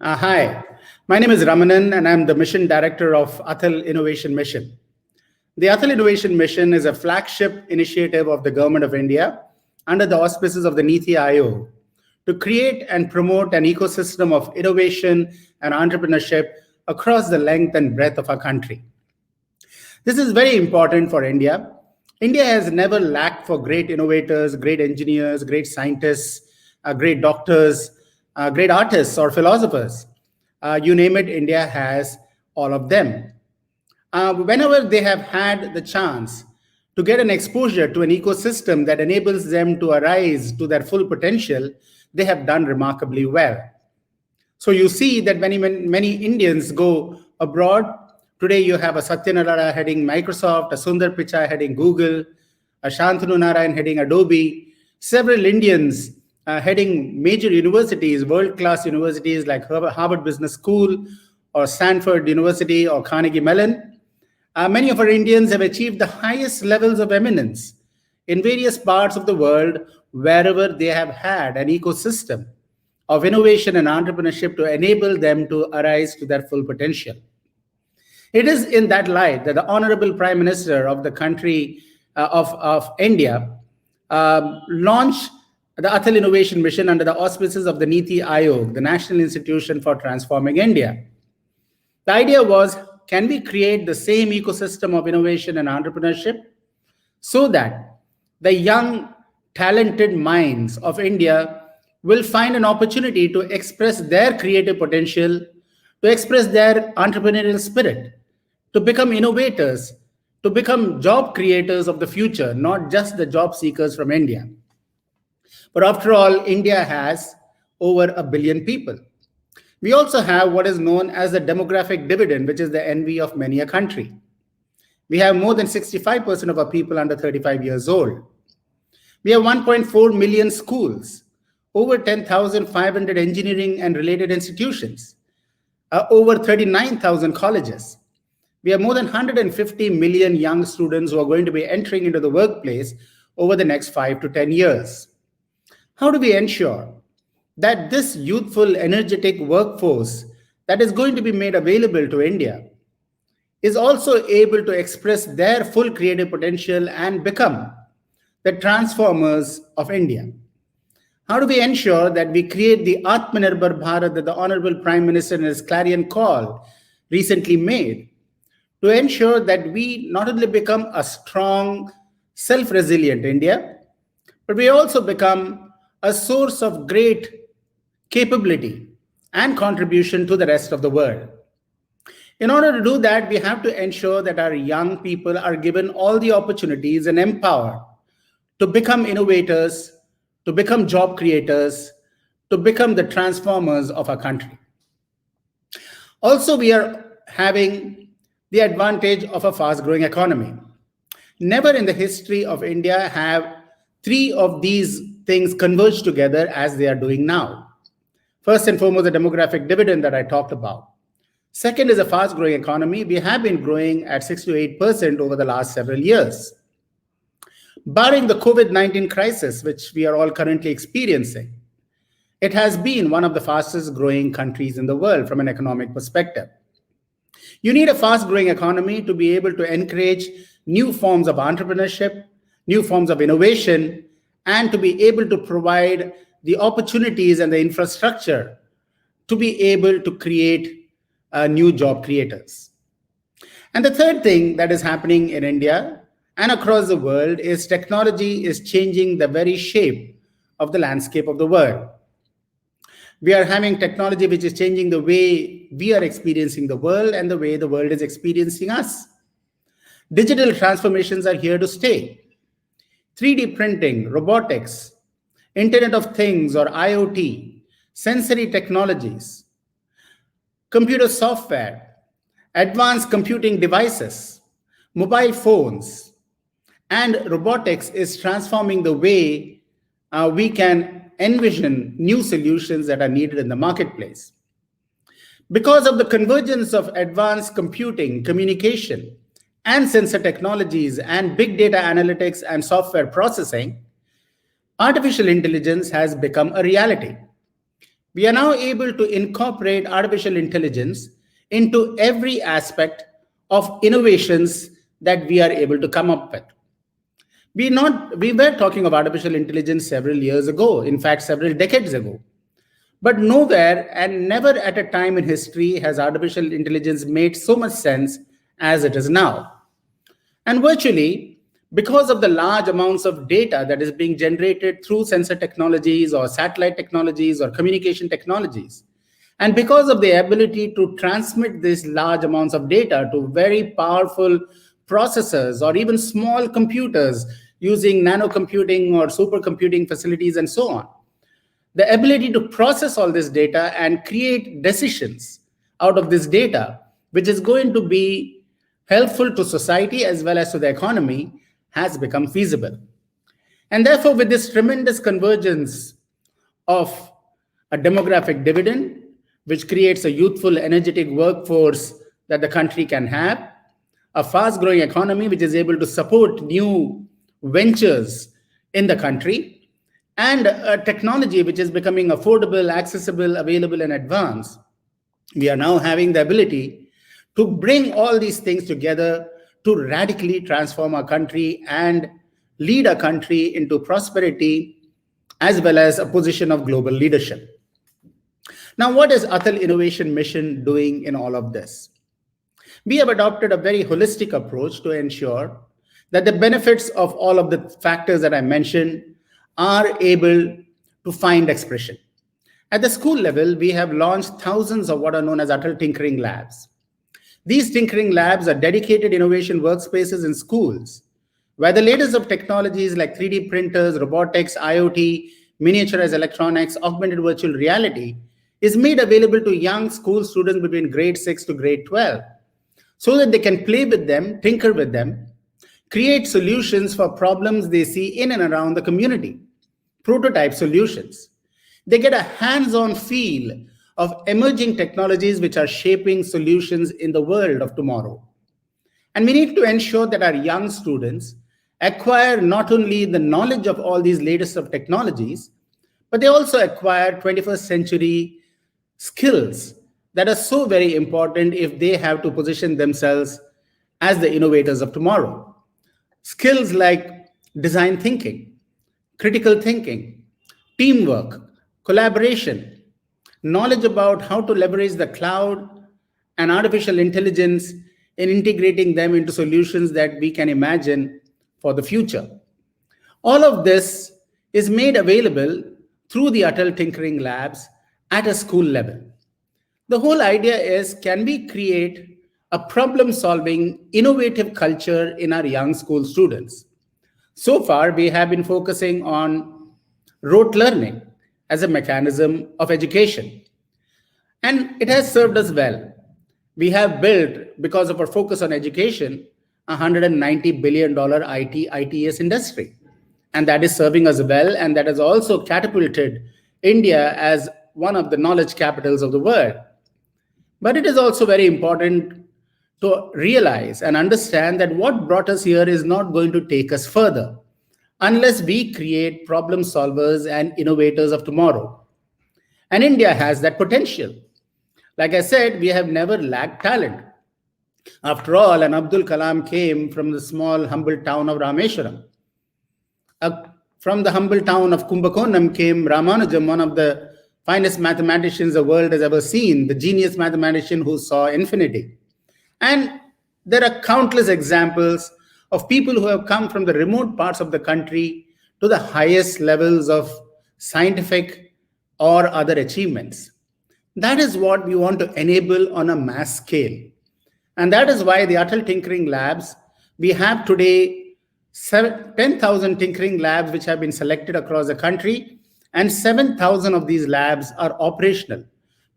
Hi, my name is Ramanan, and I'm the Mission Director of Atal Innovation Mission. The Atal Innovation Mission is a flagship initiative of the Government of India under the auspices of the Niti Aayog to create and promote an ecosystem of innovation and entrepreneurship across the length and breadth of our country. This is very important for India. India has never lacked for great innovators, great engineers, great scientists, great doctors, great artists or philosophers. You name it, India has all of them. Whenever they have had the chance to get an exposure to an ecosystem that enables them to arise to their full potential, they have done remarkably well. So you see that many Indians go abroad. Today you have a Satya Nadella heading Microsoft, a Sundar Pichai heading Google, a Shantanu Narayan heading Adobe, several Indians heading major universities, world-class universities like Harvard Business School or Stanford University or Carnegie Mellon. Many of our Indians have achieved the highest levels of eminence in various parts of the world wherever they have had an ecosystem of innovation and entrepreneurship to enable them to arise to their full potential. It is in that light that the Honorable Prime Minister of the country of India launched the Atal Innovation Mission under the auspices of the Niti Aayog, the National Institution for Transforming India. The idea was, can we create the same ecosystem of innovation and entrepreneurship so that the young, talented minds of India will find an opportunity to express their creative potential, to express their entrepreneurial spirit, to become innovators, to become job creators of the future, not just the job seekers from India. But after all, India has over 1 billion people. We also have what is known as the demographic dividend, which is the envy of many a country. We have more than 65% of our people under 35 years old. We have 1.4 million schools, over 10,500 engineering and related institutions, over 39,000 colleges. We have more than 150 million young students who are going to be entering into the workplace over the next 5 to 10 years. How do we ensure that this youthful, energetic workforce that is going to be made available to India is also able to express their full creative potential and become the transformers of India? How do we ensure that we create the Atmanirbhar Bharat that the Honorable Prime Minister in his clarion call recently made, to ensure that we not only become a strong, self-resilient India, but we also become a source of great capability and contribution to the rest of the world? In order to do that, we have to ensure that our young people are given all the opportunities and empowered to become innovators, to become job creators, to become the transformers of our country. Also, we are having the advantage of a fast-growing economy. Never in the history of India have three of these things converged together as they are doing now. First and foremost, the demographic dividend that I talked about. Second is a fast-growing economy. We have been growing at 6 to 8% over the last several years. Barring the COVID-19 crisis, which we are all currently experiencing, it has been one of the fastest growing countries in the world from an economic perspective. You need a fast-growing economy to be able to encourage new forms of entrepreneurship, new forms of innovation, and to be able to provide the opportunities and the infrastructure to be able to create new job creators. And the third thing that is happening in India and across the world is technology is changing the very shape of the landscape of the world. We are having technology which is changing the way we are experiencing the world and the way the world is experiencing us. Digital transformations are here to stay. 3D printing, robotics, Internet of Things or IoT, sensory technologies, computer software, advanced computing devices, mobile phones, and robotics is transforming the way we can envision new solutions that are needed in the marketplace. Because of the convergence of advanced computing, communication, and sensor technologies and big data analytics and software processing, artificial intelligence has become a reality. We are now able to incorporate artificial intelligence into every aspect of innovations that we are able to come up with. We were talking of artificial intelligence several years ago, in fact, several decades ago. But nowhere and never at a time in history has artificial intelligence made so much sense as it is now. And virtually, because of the large amounts of data that is being generated through sensor technologies or satellite technologies or communication technologies, and because of the ability to transmit these large amounts of data to very powerful processors or even small computers using nanocomputing or supercomputing facilities and so on, the ability to process all this data and create decisions out of this data, which is going to be helpful to society as well as to the economy, has become feasible. And therefore, with this tremendous convergence of a demographic dividend, which creates a youthful, energetic workforce that the country can have, a fast growing economy which is able to support new ventures in the country, and a technology which is becoming affordable, accessible, available, and advanced, we are now having the ability to bring all these things together to radically transform our country and lead our country into prosperity as well as a position of global leadership. Now, what is Atal Innovation Mission doing in all of this? We have adopted a very holistic approach to ensure that the benefits of all of the factors that I mentioned are able to find expression. At the school level, we have launched thousands of what are known as Atal Tinkering Labs. These tinkering labs are dedicated innovation workspaces in schools, where the latest of technologies like 3D printers, robotics, IoT, miniaturized electronics, augmented virtual reality is made available to young school students between grade 6 to grade 12, so that they can play with them, tinker with them, create solutions for problems they see in and around the community, prototype solutions. They get a hands-on feel of emerging technologies which are shaping solutions in the world of tomorrow. And we need to ensure that our young students acquire not only the knowledge of all these latest of technologies, but they also acquire 21st century skills that are so very important if they have to position themselves as the innovators of tomorrow. Skills like design thinking, critical thinking, teamwork, collaboration, knowledge about how to leverage the cloud and artificial intelligence in integrating them into solutions that we can imagine for the future. All of this is made available through the Atal Tinkering Labs at a school level. The whole idea is, can we create a problem-solving, innovative culture in our young school students? So far, we have been focusing on rote learning as a mechanism of education. And it has served us well. We have built, because of our focus on education, a $190 billion ITES industry. And that is serving us well, and that has also catapulted India as one of the knowledge capitals of the world. But it is also very important to realize and understand that what brought us here is not going to take us further unless we create problem solvers and innovators of tomorrow. And India has that potential. Like I said, we have never lacked talent. After all, an Abdul Kalam came from the small, humble town of Rameshwaram. From the humble town of Kumbakonam came Ramanujan, one of the finest mathematicians the world has ever seen, the genius mathematician who saw infinity. And there are countless examples of people who have come from the remote parts of the country to the highest levels of scientific or other achievements. That is what we want to enable on a mass scale. And that is why the Atal Tinkering Labs, we have today 10,000 tinkering labs which have been selected across the country, and 7,000 of these labs are operational,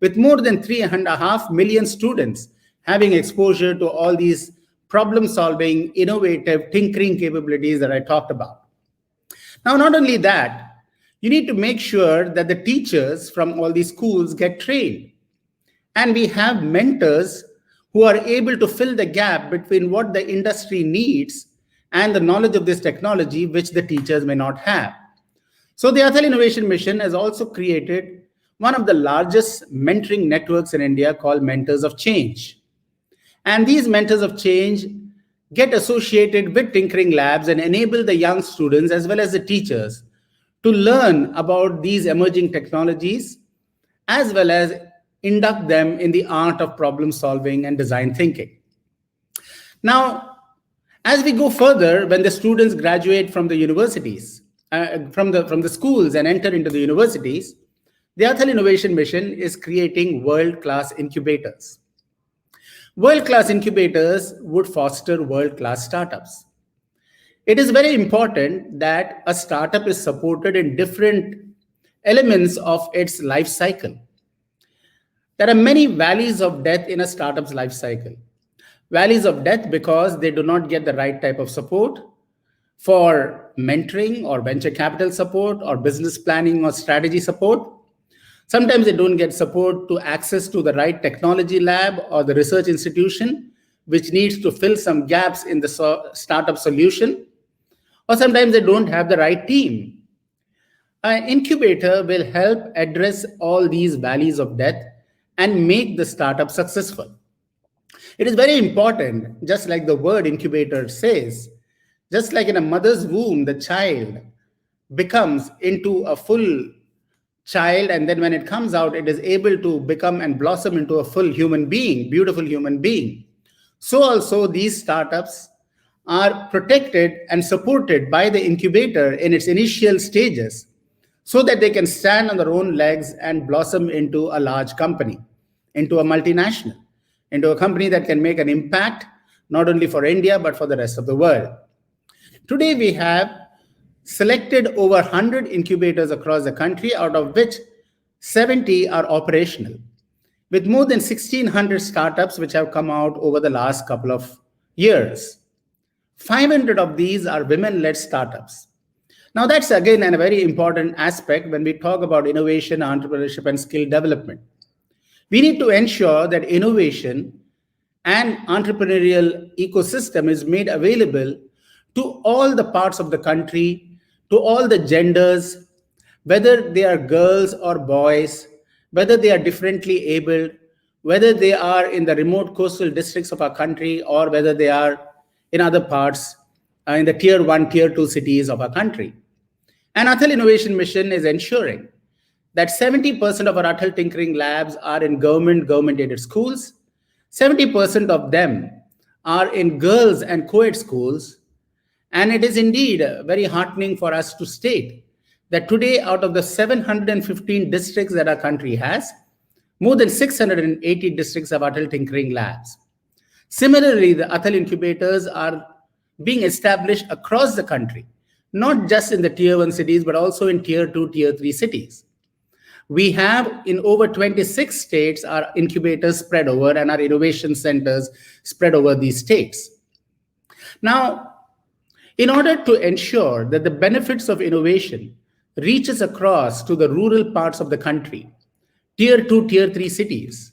with more than 3.5 million students having exposure to all these problem-solving, innovative, tinkering capabilities that I talked about. Now, not only that, you need to make sure that the teachers from all these schools get trained. And we have mentors who are able to fill the gap between what the industry needs and the knowledge of this technology, which the teachers may not have. So the Atal Innovation Mission has also created one of the largest mentoring networks in India called Mentors of Change. And these Mentors of Change get associated with tinkering labs and enable the young students as well as the teachers to learn about these emerging technologies as well as induct them in the art of problem solving and design thinking. Now, as we go further, when the students graduate from the universities, from the schools and enter into the universities, the Atal Innovation Mission is creating world-class incubators. World-class incubators would foster world-class startups. It is very important that a startup is supported in different elements of its life cycle. There are many valleys of death in a startup's life cycle. Valleys of death because they do not get the right type of support for mentoring or venture capital support or business planning or strategy support. Sometimes they don't get support to access to the right technology lab or the research institution, which needs to fill some gaps in the startup solution. Or sometimes they don't have the right team. An incubator will help address all these valleys of death and make the startup successful. It is very important, just like the word incubator says, just like in a mother's womb, the child becomes into a full child, and then when it comes out, it is able to become and blossom into a full human being, beautiful human being. So also these startups are protected and supported by the incubator in its initial stages so that they can stand on their own legs and blossom into a large company, into a multinational, into a company that can make an impact not only for India, but for the rest of the world. Today, we have selected over 100 incubators across the country, out of which 70 are operational, with more than 1,600 startups which have come out over the last couple of years. 500 of these are women-led startups. Now, that's again a very important aspect when we talk about innovation, entrepreneurship, and skill development. We need to ensure that innovation and entrepreneurial ecosystem is made available to all the parts of the country, to all the genders, whether they are girls or boys, whether they are differently abled, whether they are in the remote coastal districts of our country, or whether they are in other parts, in the tier 1, tier 2 cities of our country. And Atal Innovation Mission is ensuring that 70% of our Atal Tinkering Labs are in government-aided schools. 70% of them are in girls and co-ed schools. And it is indeed very heartening for us to state that today, out of the 715 districts that our country has, more than 680 districts have Atal Tinkering Labs. Similarly, the Atal incubators are being established across the country, not just in the tier 1 cities, but also in tier 2, tier 3 cities. We have in over 26 states our incubators spread over and our innovation centers spread over these states. Now, in order to ensure that the benefits of innovation reaches across to the rural parts of the country, tier 2, tier 3 cities,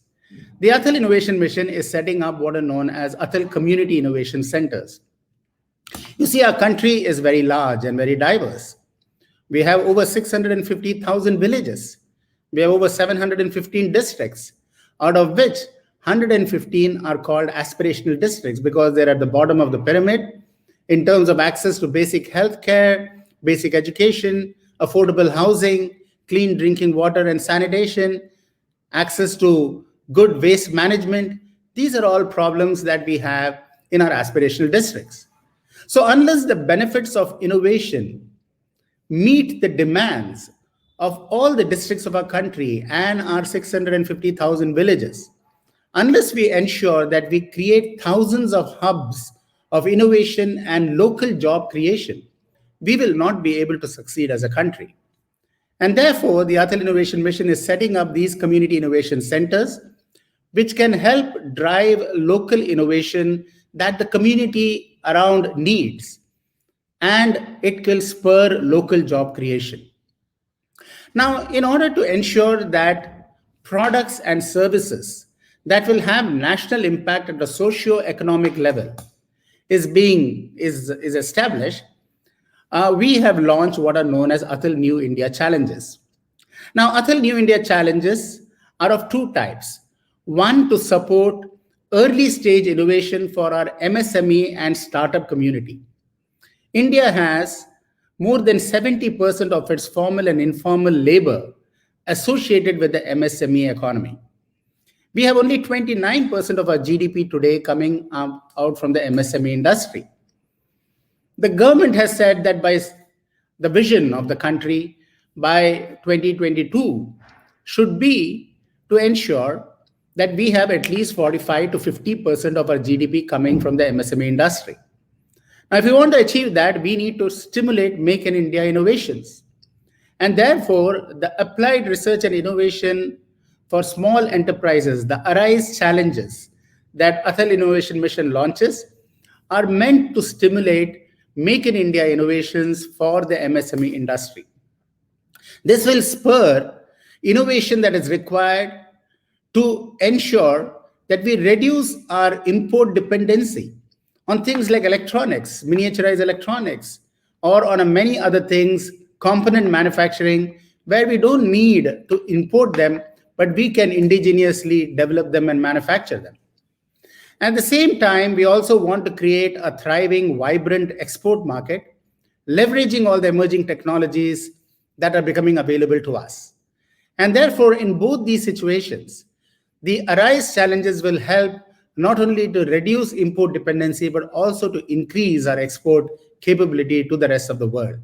the Atal Innovation Mission is setting up what are known as Atal Community Innovation Centers. You see, our country is very large and very diverse. We have over 650,000 villages. We have over 715 districts, out of which 115 are called aspirational districts because they're at the bottom of the pyramid in terms of access to basic healthcare, basic education, affordable housing, clean drinking water and sanitation, access to good waste management. These are all problems that we have in our aspirational districts. So unless the benefits of innovation meet the demands of all the districts of our country and our 650,000 villages, unless we ensure that we create thousands of hubs of innovation and local job creation, we will not be able to succeed as a country. And therefore, the Atal Innovation Mission is setting up these community innovation centers, which can help drive local innovation that the community around needs, and it will spur local job creation. Now, in order to ensure that products and services that will have national impact at the socio-economic level is established, we have launched what are known as Atal New India Challenges. Now, Athal New India challenges are of two types. One, to support early stage innovation for our MSME and startup community. India has more than 70% of its formal and informal labor associated with the MSME economy. We have only 29% of our GDP today coming out from the MSME industry. The government has said that by the vision of the country by 2022 should be to ensure that we have at least 45 to 50% of our GDP coming from the MSME industry. Now, if we want to achieve that, we need to stimulate Make in India innovations. And therefore, the applied research and innovation for small enterprises, the ARISE challenges that Athal Innovation Mission launches, are meant to stimulate Make in India innovations for the MSME industry. This will spur innovation that is required to ensure that we reduce our import dependency on things like electronics, miniaturized electronics, or on many other things, component manufacturing, where we don't need to import them, but we can indigenously develop them and manufacture them. At the same time, we also want to create a thriving, vibrant export market, leveraging all the emerging technologies that are becoming available to us. And therefore, in both these situations, the ARISE challenges will help not only to reduce import dependency, but also to increase our export capability to the rest of the world.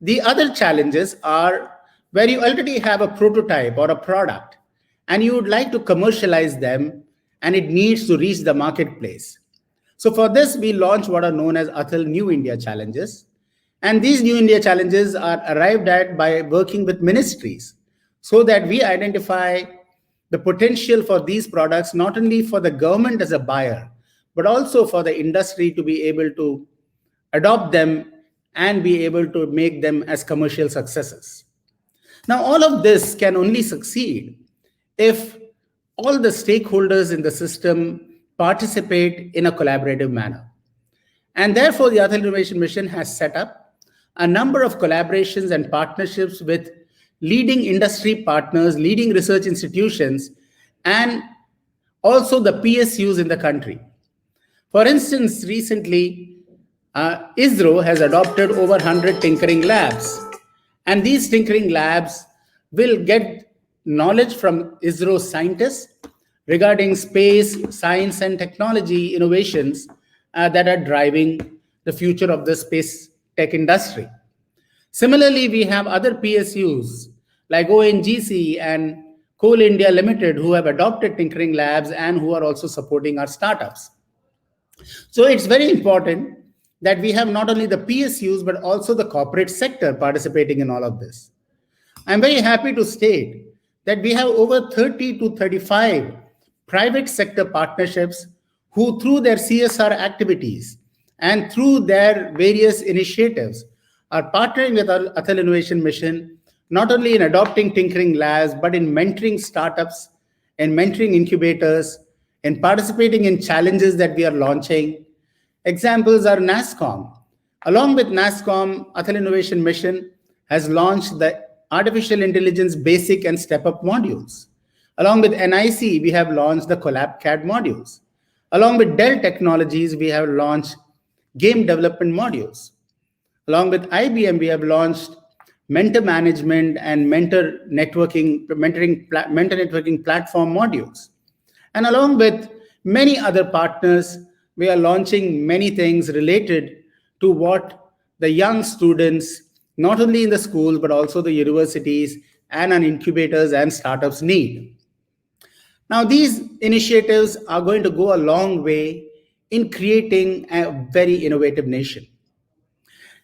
The other challenges are where you already have a prototype or a product and you would like to commercialize them and it needs to reach the marketplace. So for this, we launch what are known as Athal New India Challenges. And these New India Challenges are arrived at by working with ministries so that we identify the potential for these products, not only for the government as a buyer, but also for the industry to be able to adopt them and be able to make them as commercial successes. Now, all of this can only succeed if all the stakeholders in the system participate in a collaborative manner. And therefore, the Athal Innovation Mission has set up a number of collaborations and partnerships with leading industry partners, leading research institutions, and also the PSUs in the country. For instance, recently, ISRO has adopted over 100 tinkering labs. And these tinkering labs will get knowledge from ISRO scientists regarding space, science, and technology innovations that are driving the future of the space tech industry. Similarly, we have other PSUs like ONGC and Coal India Limited who have adopted tinkering labs and who are also supporting our startups. So it's very important that we have not only the PSUs, but also the corporate sector participating in all of this. I'm very happy to state that we have over 30 to 35 private sector partnerships who, through their CSR activities and through their various initiatives, are partnering with our Athal Innovation Mission, not only in adopting tinkering labs, but in mentoring startups, in mentoring incubators, in participating in challenges that we are launching. Examples are NASSCOM. Along with NASSCOM, Athal Innovation Mission has launched the Artificial Intelligence Basic and Step-Up modules. Along with NIC, we have launched the Collab CAD modules. Along with Dell Technologies, we have launched game development modules. Along with IBM, we have launched mentor management and mentor networking platform modules. And along with many other partners, we are launching many things related to what the young students, not only in the schools, but also the universities and on incubators and startups need. Now, these initiatives are going to go a long way in creating a very innovative nation.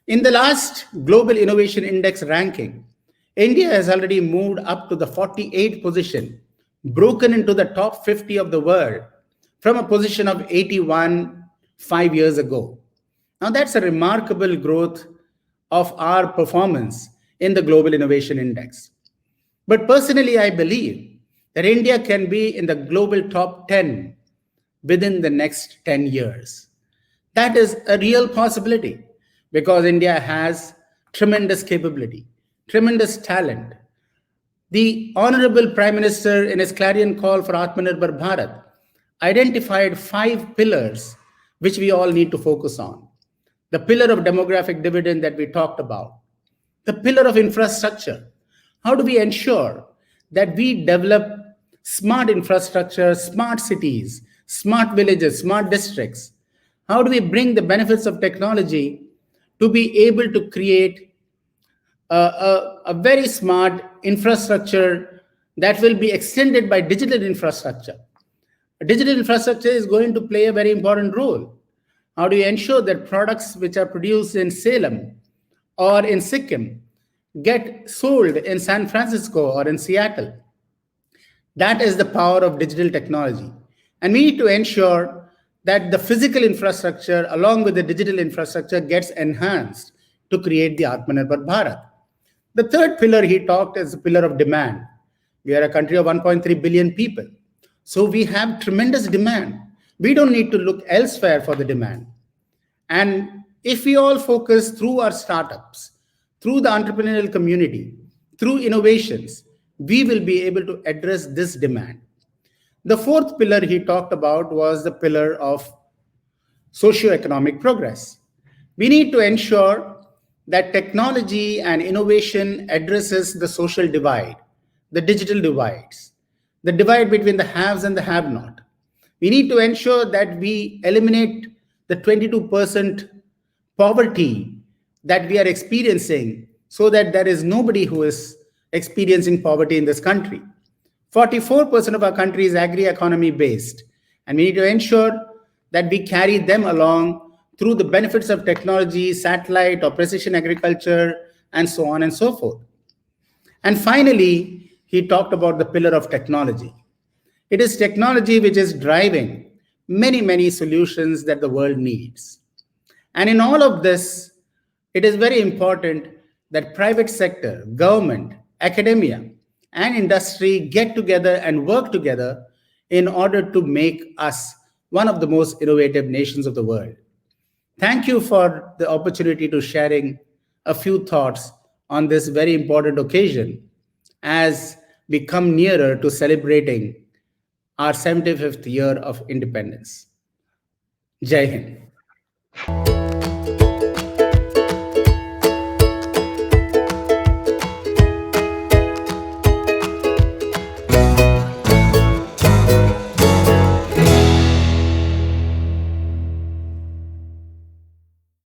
In the last Global Innovation Index ranking, India has already moved up to the 48th position, broken into the top 50 of the world from a position of 81 5 years ago. Now, that's a remarkable growth of our performance in the Global Innovation Index. But personally, I believe that India can be in the global top 10 within the next 10 years. That is a real possibility because India has tremendous capability, tremendous talent, The Honorable Prime Minister, in his clarion call for Atmanirbhar Bharat, identified 5 pillars which we all need to focus on. The pillar of demographic dividend that we talked about, the pillar of infrastructure. How do we ensure that we develop smart infrastructure, smart cities, smart villages, smart districts? How do we bring the benefits of technology to be able to create a very smart infrastructure that will be extended by digital infrastructure? Digital infrastructure is going to play a very important role. How do you ensure that products which are produced in Salem or in Sikkim get sold in San Francisco or in Seattle? That is the power of digital technology. And we need to ensure that the physical infrastructure along with the digital infrastructure gets enhanced to create the Atmanirbhar Bharat. The third pillar he talked is the pillar of demand. We are a country of 1.3 billion people. So we have tremendous demand. We don't need to look elsewhere for the demand. And if we all focus through our startups, through the entrepreneurial community, through innovations, we will be able to address this demand. The fourth pillar he talked about was the pillar of socioeconomic progress. We need to ensure that technology and innovation addresses the social divide, the digital divides, the divide between the haves and the have-not. We need to ensure that we eliminate the 22% poverty that we are experiencing so that there is nobody who is experiencing poverty in this country. 44% of our country is agri-economy based, and we need to ensure that we carry them along through the benefits of technology, satellite or precision agriculture, and so on and so forth. And finally, he talked about the pillar of technology. It is technology which is driving many, many solutions that the world needs. And in all of this, it is very important that private sector, government, academia, and industry get together and work together in order to make us one of the most innovative nations of the world. Thank you for the opportunity to sharing a few thoughts on this very important occasion as we come nearer to celebrating our 75th year of independence. Jai Hind.